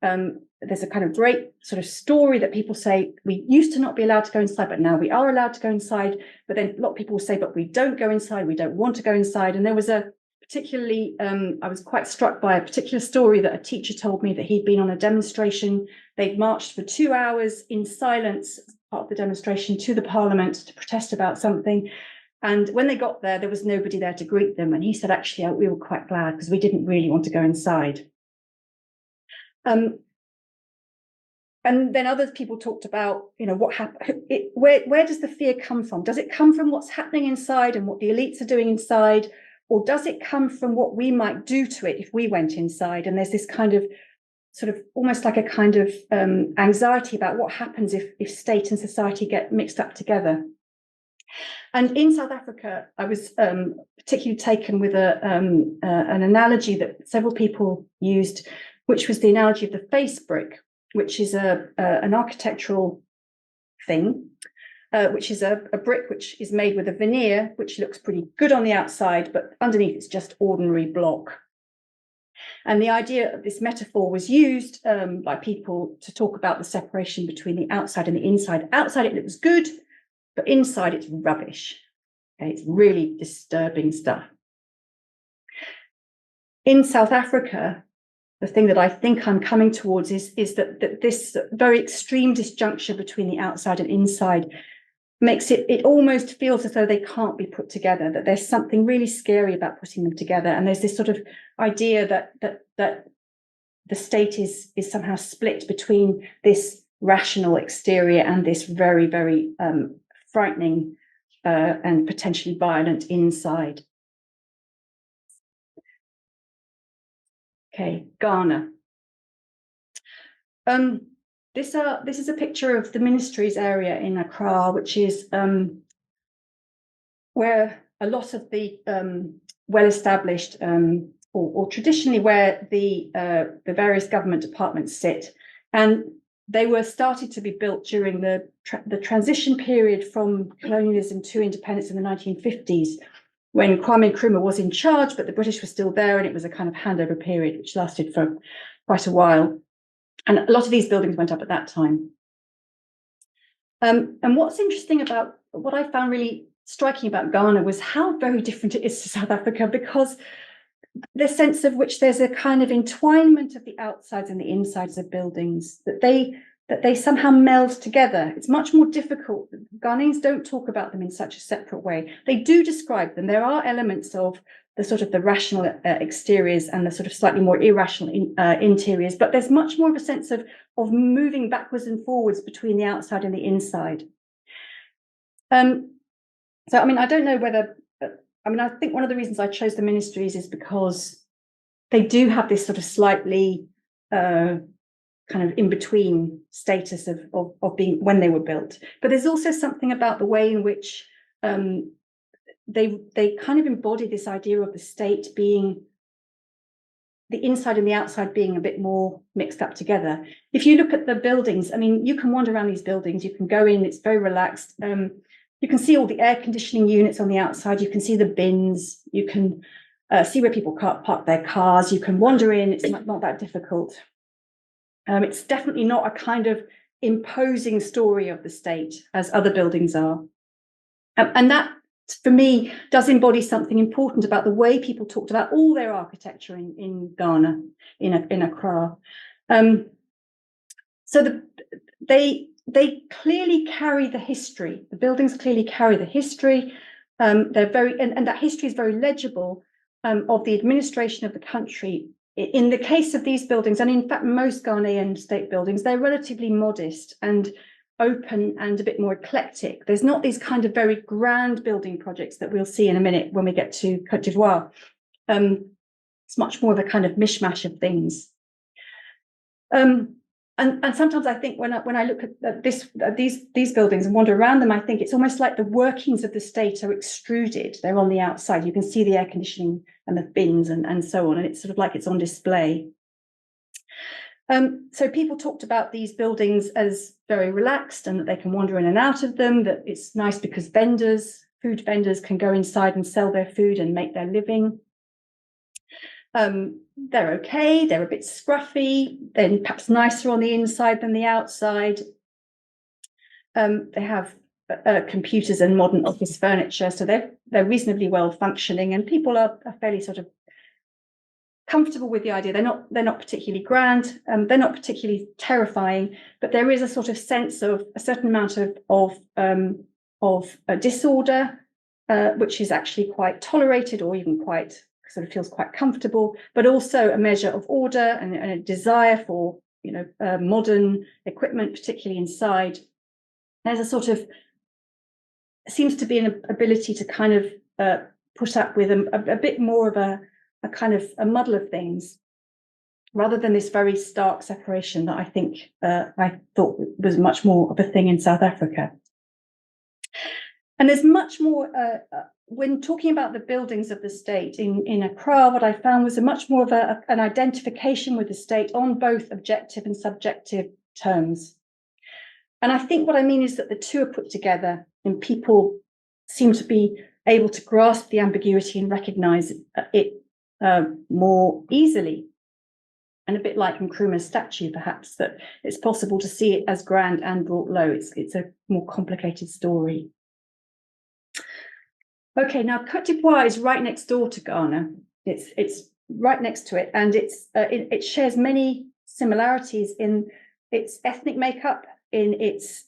Speaker 2: There's a kind of great sort of story that people say we used to not be allowed to go inside, but now we are allowed to go inside. But then a lot of people will say, but we don't go inside, we don't want to go inside. And there was a particularly, I was quite struck by a particular story that a teacher told me that he'd been on a demonstration. They'd marched for 2 hours in silence as part of the demonstration to the Parliament to protest about something. And when they got there, there was nobody there to greet them. And he said, actually, we were quite glad because we didn't really want to go inside. And then other people talked about, what happened. Where does the fear come from? Does it come from what's happening inside and what the elites are doing inside? Or does it come from what we might do to it if we went inside? And there's this kind of sort of almost like a kind of anxiety about what happens if state and society get mixed up together. And in South Africa, I was particularly taken with an analogy that several people used, which was the analogy of the face brick, which is an architectural thing, which is a brick which is made with a veneer, which looks pretty good on the outside, but underneath it's just ordinary block. And the idea of this metaphor was used by people to talk about the separation between the outside and the inside. Outside it looks good, but inside it's rubbish. Okay, it's really disturbing stuff. In South Africa, the thing that I think I'm coming towards is that this very extreme disjuncture between the outside and inside makes it almost feels as though they can't be put together, that there's something really scary about putting them together. And there's this sort of idea that the state is somehow split between this rational exterior and this very, very frightening and potentially violent inside. Okay, Ghana. This is a picture of the ministries area in Accra, which is where a lot of the well-established or traditionally where the various government departments sit, and they were started to be built during the transition period from colonialism to independence in the 1950s, when Kwame Nkrumah was in charge, but the British were still there, and it was a kind of handover period which lasted for quite a while. And a lot of these buildings went up at that time. And what's interesting about what I found really striking about Ghana was how very different it is to South Africa, because the sense of which there's a kind of entwinement of the outsides and the insides of buildings, that they somehow meld together. It's much more difficult. Ghanaians don't talk about them in such a separate way. They do describe them. There are elements of the sort of the rational exteriors and the sort of slightly more irrational interiors, but there's much more of a sense of moving backwards and forwards between the outside and the inside. So, I mean, I don't know whether, I think one of the reasons I chose the ministries is because they do have this sort of slightly kind of in between status of being when they were built. But there's also something about the way in which they kind of embody this idea of the state being the inside and the outside being a bit more mixed up together. If you look at the buildings, I mean, you can wander around these buildings, you can go in, it's very relaxed. You can see all the air conditioning units on the outside, you can see the bins, you can see where people park their cars, you can wander in, it's not that difficult. It's definitely not a kind of imposing story of the state as other buildings are. And that, for me, does embody something important about the way people talked about all their architecture in Ghana, in Accra. So they clearly carry the history. The buildings clearly carry the history. They're very, and that history is very legible of the administration of the country. In the case of these buildings, and in fact, most Ghanaian state buildings, they're relatively modest and open and a bit more eclectic. There's not these kind of very grand building projects that we'll see in a minute when we get to Côte d'Ivoire. It's much more of a kind of mishmash of things. And sometimes I think when I look at these buildings and wander around them, I think it's almost like the workings of the state are extruded. They're on the outside. You can see the air conditioning and the bins and so on, and it's sort of like it's on display. So people talked about these buildings as very relaxed and that they can wander in and out of them, that it's nice because food vendors can go inside and sell their food and make their living. They're okay, they're a bit scruffy, then perhaps nicer on the inside than the outside. They have computers and modern office furniture, so they're reasonably well functioning, and people are fairly sort of comfortable with the idea. They're not particularly grand, they're not particularly terrifying, but there is a sort of sense of a certain amount of disorder, which is actually quite tolerated, or even quite sort of feels quite comfortable, but also a measure of order and a desire for modern equipment, particularly inside. There's a sort of seems to be an ability to kind of put up with a bit more of a kind of a muddle of things, rather than this very stark separation that I think I thought was much more of a thing in South Africa. And there's much more, when talking about the buildings of the state in Accra, what I found was a much more of an identification with the state on both objective and subjective terms. And I think what I mean is that the two are put together and people seem to be able to grasp the ambiguity and recognize it more easily. And a bit like Nkrumah's statue, perhaps, that it's possible to see it as grand and brought low. It's a more complicated story. Okay, now Côte d'Ivoire is right next door to Ghana. It's right next to it, and it shares many similarities in its ethnic makeup, in its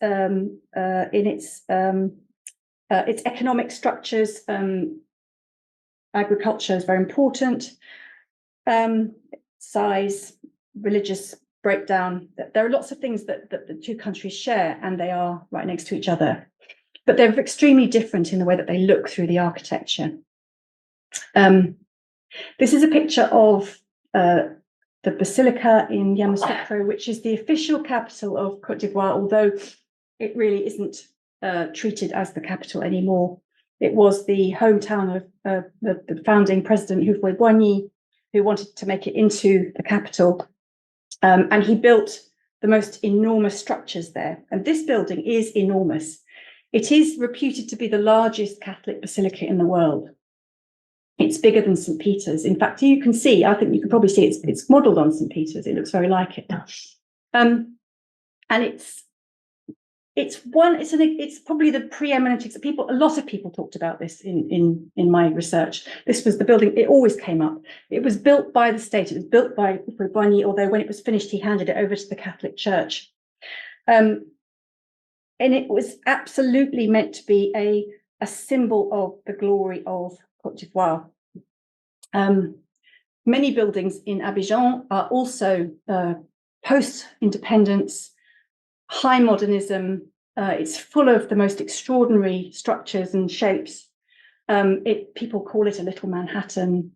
Speaker 2: economic structures. Agriculture is very important. Size, religious breakdown. There are lots of things that the two countries share, and they are right next to each other. But they're extremely different in the way that they look through the architecture. This is a picture of the Basilica in Yamoussoukro, which is the official capital of Côte d'Ivoire, although it really isn't treated as the capital anymore. It was the hometown of the founding president, Houphouët-Boigny, who wanted to make it into the capital. And he built the most enormous structures there. And this building is enormous. It is reputed to be the largest Catholic basilica in the world. It's bigger than St. Peter's. In fact, you can see, I think you can probably see it's modelled on St. Peter's. It looks very like it. And it's probably the preeminent. A lot of people talked about this in my research. This was the building. It always came up. It was built by the state. It was built by Boigny, although when it was finished, he handed it over to the Catholic Church. And it was absolutely meant to be a symbol of the glory of Côte d'Ivoire. Many buildings in Abidjan are also post-independence, high modernism. It's full of the most extraordinary structures and shapes. People call it a little Manhattan.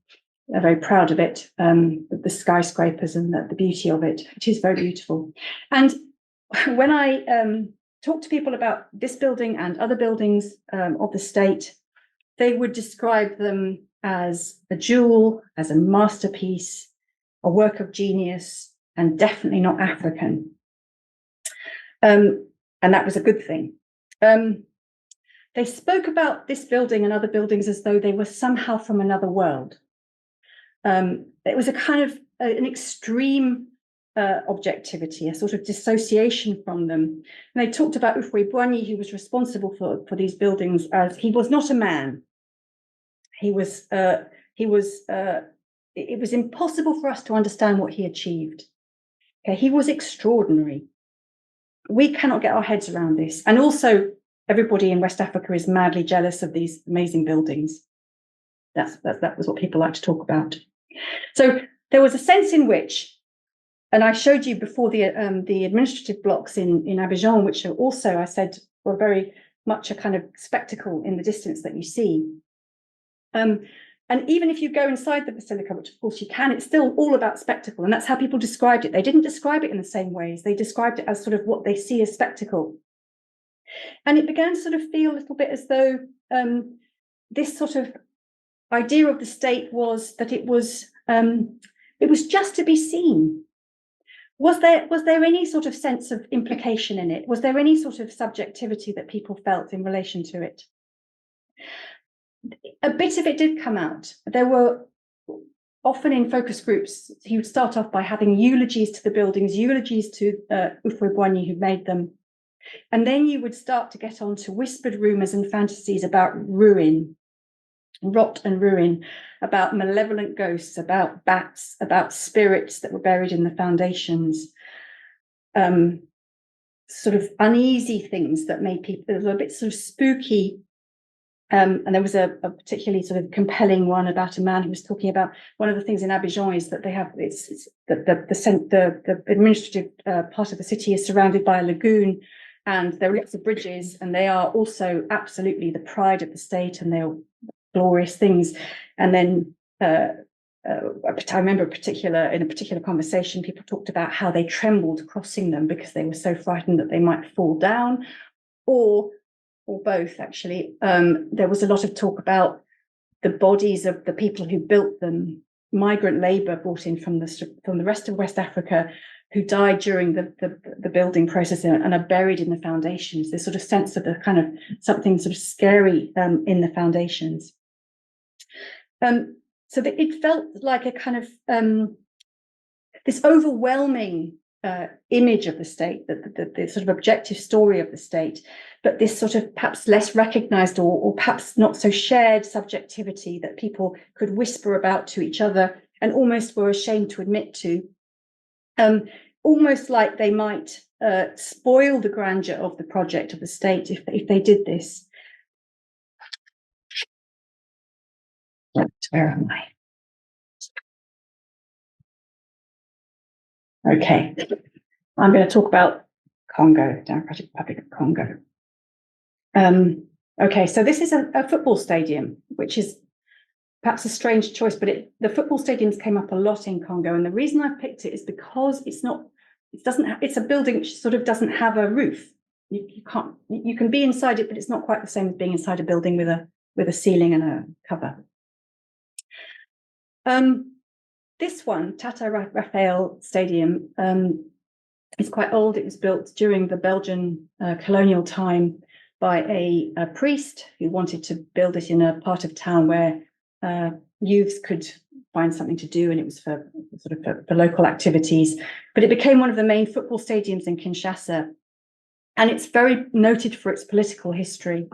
Speaker 2: They're very proud of it, the skyscrapers and the beauty of it. It is very beautiful. And when I talk to people about this building and other buildings of the state, they would describe them as a jewel, as a masterpiece, a work of genius, and definitely not African. And that was a good thing. They spoke about this building and other buildings as though they were somehow from another world. It was a kind of an extreme objectivity, a sort of dissociation from them. And they talked about Houphouët-Boigny, who was responsible for these buildings, as he was not a man. It was impossible for us to understand what he achieved. Okay, he was extraordinary. We cannot get our heads around this. And also, everybody in West Africa is madly jealous of these amazing buildings. That was what people like to talk about. So there was a sense in which, and I showed you before the administrative blocks in Abidjan, which are also, I said, were very much a kind of spectacle in the distance that you see. And even if you go inside the basilica, which of course you can, it's still all about spectacle. And that's how people described it. They didn't describe it in the same ways. They described it as sort of what they see as spectacle. And it began to sort of feel a little bit as though this sort of idea of the state was that it was just to be seen. Was there any sort of sense of implication in it? Was there any sort of subjectivity that people felt in relation to it? A bit of it did come out. There were often in focus groups, he would start off by having eulogies to the buildings, eulogies to Ufwe-Boigny, who made them. And then you would start to get on to whispered rumours and fantasies about ruin, rot and ruin, about malevolent ghosts, about bats, about spirits that were buried in the foundations, sort of uneasy things that made people a little bit sort of spooky. And there was a particularly sort of compelling one about a man who was talking about one of the things in Abidjan is that they have it's the administrative part of the city is surrounded by a lagoon, and there are lots of bridges, and they are also absolutely the pride of the state, and they're glorious things. And then I remember in a particular conversation, people talked about how they trembled crossing them because they were so frightened that they might fall down, or both, actually. There was a lot of talk about the bodies of the people who built them, migrant labour brought in from the rest of West Africa, who died during the building process and are buried in the foundations. This sort of sense of the kind of something sort of scary in the foundations. So that it felt like a kind of this overwhelming image of the state, the sort of objective story of the state, but this sort of perhaps less recognized or perhaps not so shared subjectivity that people could whisper about to each other and almost were ashamed to admit to, almost like they might spoil the grandeur of the project of the state if they did this. Where am I? Okay, I'm going to talk about Congo, Democratic Republic of Congo. Okay, so this is a football stadium, which is perhaps a strange choice, but the football stadiums came up a lot in Congo, and the reason I picked it is because it's a building which sort of doesn't have a roof. You can be inside it, but it's not quite the same as being inside a building with a ceiling and a cover. This one, Tata Raphael Stadium, is quite old. It was built during the Belgian colonial time by a priest who wanted to build it in a part of town where youths could find something to do, and it was for local activities. But it became one of the main football stadiums in Kinshasa, and it's very noted for its political history.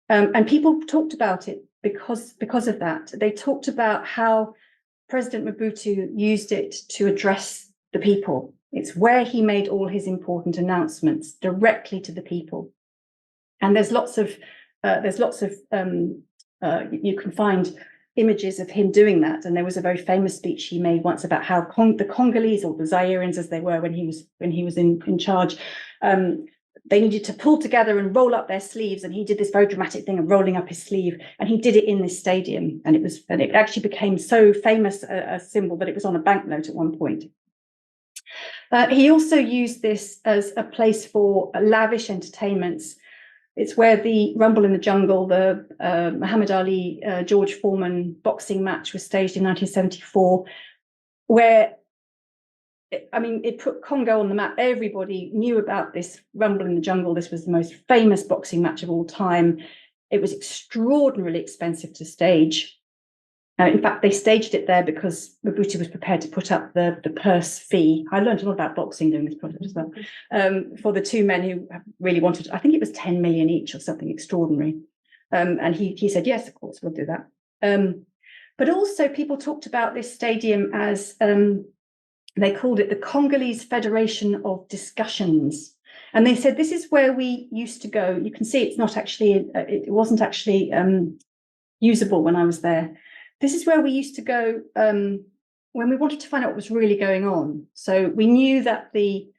Speaker 2: And people talked about it because of that. They talked about how President Mobutu used it to address the people. It's where he made all his important announcements directly to the people. And there's lots of you can find images of him doing that. And there was a very famous speech he made once about how the Congolese, or the Zairians as they were when he was in charge, they needed to pull together and roll up their sleeves, and he did this very dramatic thing of rolling up his sleeve, and he did it in this stadium, and it actually became so famous a symbol that it was on a banknote at one point. He also used this as a place for lavish entertainments. It's where the Rumble in the Jungle, the Muhammad Ali, George Foreman boxing match was staged in 1974, where, I mean, it put Congo on the map. Everybody knew about this Rumble in the Jungle. This was the most famous boxing match of all time. It was extraordinarily expensive to stage. In fact, they staged it there because Mobutu was prepared to put up the purse fee. I learned a lot about boxing doing this project as well, for the two men who really wanted, I think it was 10 million each or something extraordinary. And he said, yes, of course, we'll do that. But also people talked about this stadium as, they called it the Congolese Federation of Discussions. And they said, this is where we used to go. You can see it's not actually, it wasn't actually usable when I was there. This is where we used to go when we wanted to find out what was really going on. So we knew that the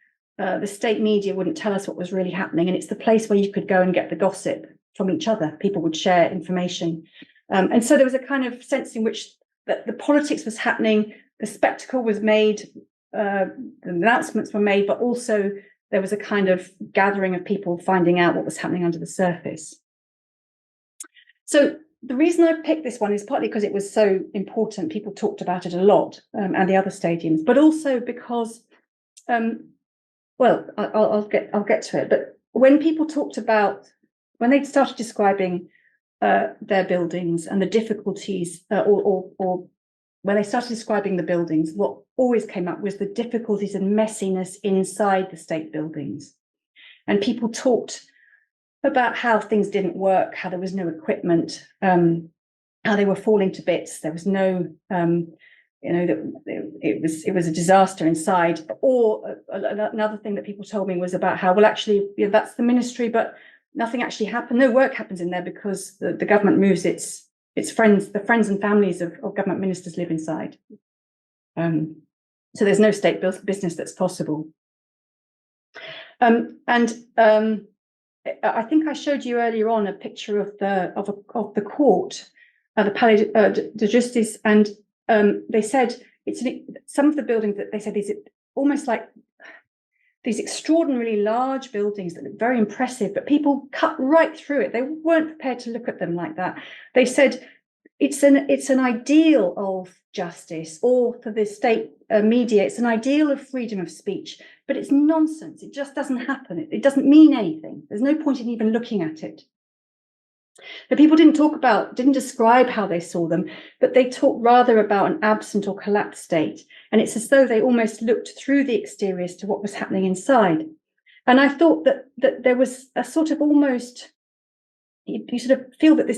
Speaker 2: state media wouldn't tell us what was really happening. And it's the place where you could go and get the gossip from each other. People would share information. And so there was a kind of sense in which the politics was happening, the spectacle was made, the announcements were made, but also there was a kind of gathering of people finding out what was happening under the surface. So the reason I picked this one is partly because it was so important. People talked about it a lot, and the other stadiums, but also because well, I'll get to it. But when people talked about, when they started describing their buildings and the difficulties, or when they started describing the buildings, what always came up was the difficulties and messiness inside the state buildings. And people talked about how things didn't work, how there was no equipment, how they were falling to bits. There was no, it was a disaster inside. Or another thing that people told me was about how, well, actually, that's the ministry, but nothing actually happened. No work happens in there because the government moves its friends, the friends and families of government ministers live inside. So there's no state business that's possible. I think I showed you earlier on a picture of the court, the Palais de Justice, and they said some of the buildings that they said these almost like these extraordinarily large buildings that look very impressive, but people cut right through it. They weren't prepared to look at them like that. They said it's an ideal of justice, or for the state media, it's an ideal of freedom of speech, but it's nonsense. It just doesn't happen. It doesn't mean anything. There's no point in even looking at it. The people didn't describe how they saw them, but they talked rather about an absent or collapsed state. And it's as though they almost looked through the exteriors to what was happening inside. And I thought that there was a sort of almost, you sort of feel that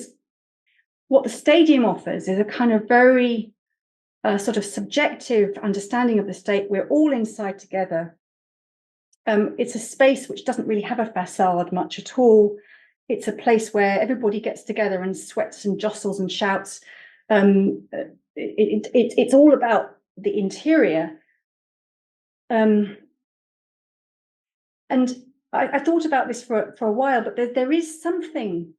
Speaker 2: what the stadium offers is a kind of very sort of subjective understanding of the state. We're all inside together. It's a space which doesn't really have a facade much at all. It's a place where everybody gets together and sweats and jostles and shouts. It's all about the interior. And I thought about this for a while, but there is something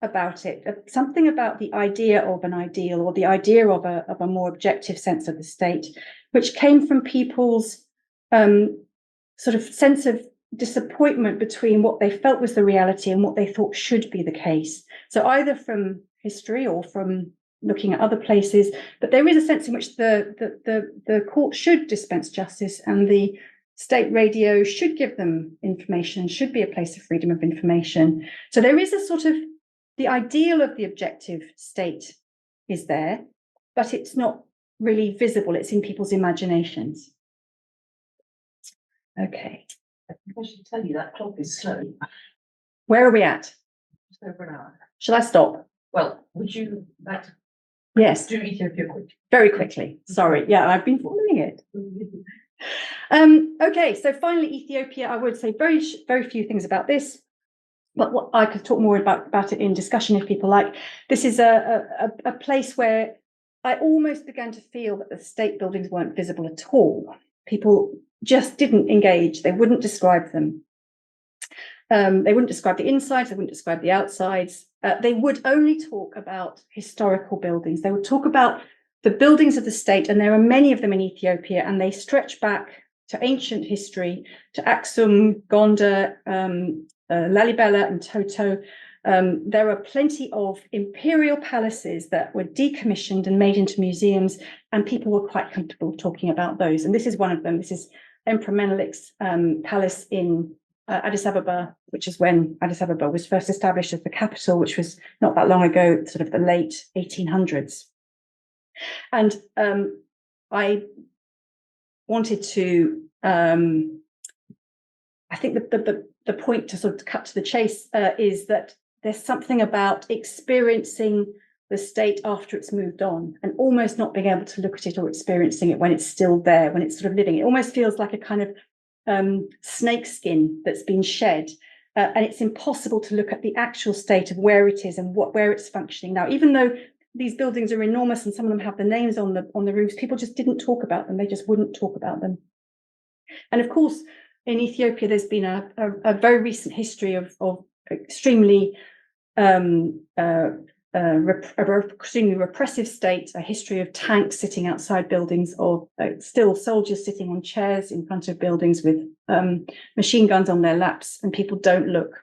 Speaker 2: about it, something about the idea of an ideal, or the idea of a more objective sense of the state, which came from people's sort of sense of disappointment between what they felt was the reality and what they thought should be the case. So either from history or from looking at other places, but there is a sense in which the court should dispense justice, and the state radio should give them information, should be a place of freedom of information. So there is a sort of, the ideal of the objective state is there, but it's not really visible. It's in people's imaginations. Okay.
Speaker 1: I think I should tell you that clock is slow.
Speaker 2: Where are we at?
Speaker 1: Just over an hour.
Speaker 2: Shall I stop?
Speaker 1: Well, would you like to
Speaker 2: Yes.
Speaker 1: do Ethiopia quickly?
Speaker 2: Very quickly. Sorry. Yeah, I've been following it. Okay, so finally, Ethiopia. I would say very few things about this, but what I could talk more about it in discussion if people like. This is a place where I almost began to feel that the state buildings weren't visible at all. People just didn't engage. They wouldn't describe them. They wouldn't describe the insides. They wouldn't describe the outsides. They would only talk about historical buildings. They would talk about the buildings of the state, and there are many of them in Ethiopia, and they stretch back to ancient history, to Aksum, Gondar, Lalibela and Toto. There are plenty of imperial palaces that were decommissioned and made into museums, and people were quite comfortable talking about those. And this is one of them. This is Emperor Menelik's palace in Addis Ababa, which is when Addis Ababa was first established as the capital, which was not that long ago, sort of the late 1800s. And I wanted to, I think the point to sort of cut to the chase is that there's something about experiencing the state after it's moved on, and almost not being able to look at it or experiencing it when it's still there, when it's sort of living. It almost feels like a kind of snake skin that's been shed, and it's impossible to look at the actual state of where it is and where it's functioning now. Even though these buildings are enormous and some of them have the names on the roofs, people just didn't talk about them. They just wouldn't talk about them. And of course, in Ethiopia, there's been a very recent history of extremely extremely repressive state, a history of tanks sitting outside buildings, or still soldiers sitting on chairs in front of buildings with machine guns on their laps, and people don't look.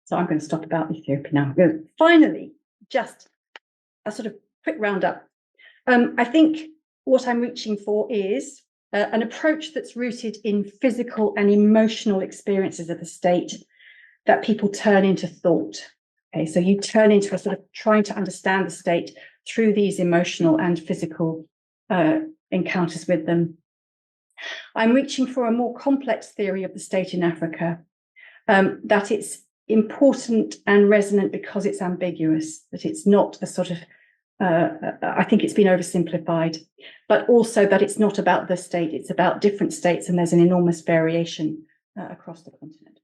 Speaker 2: So I'm going to stop about Ethiopia now. Finally, just a sort of quick roundup. I think what I'm reaching for is an approach that's rooted in physical and emotional experiences of the state that people turn into thought. Okay, so you turn into a sort of trying to understand the state through these emotional and physical encounters with them. I'm reaching for a more complex theory of the state in Africa, that it's important and resonant because it's ambiguous, that it's not a sort of, I think it's been oversimplified, but also that it's not about the state, it's about different states, and there's an enormous variation across the continent.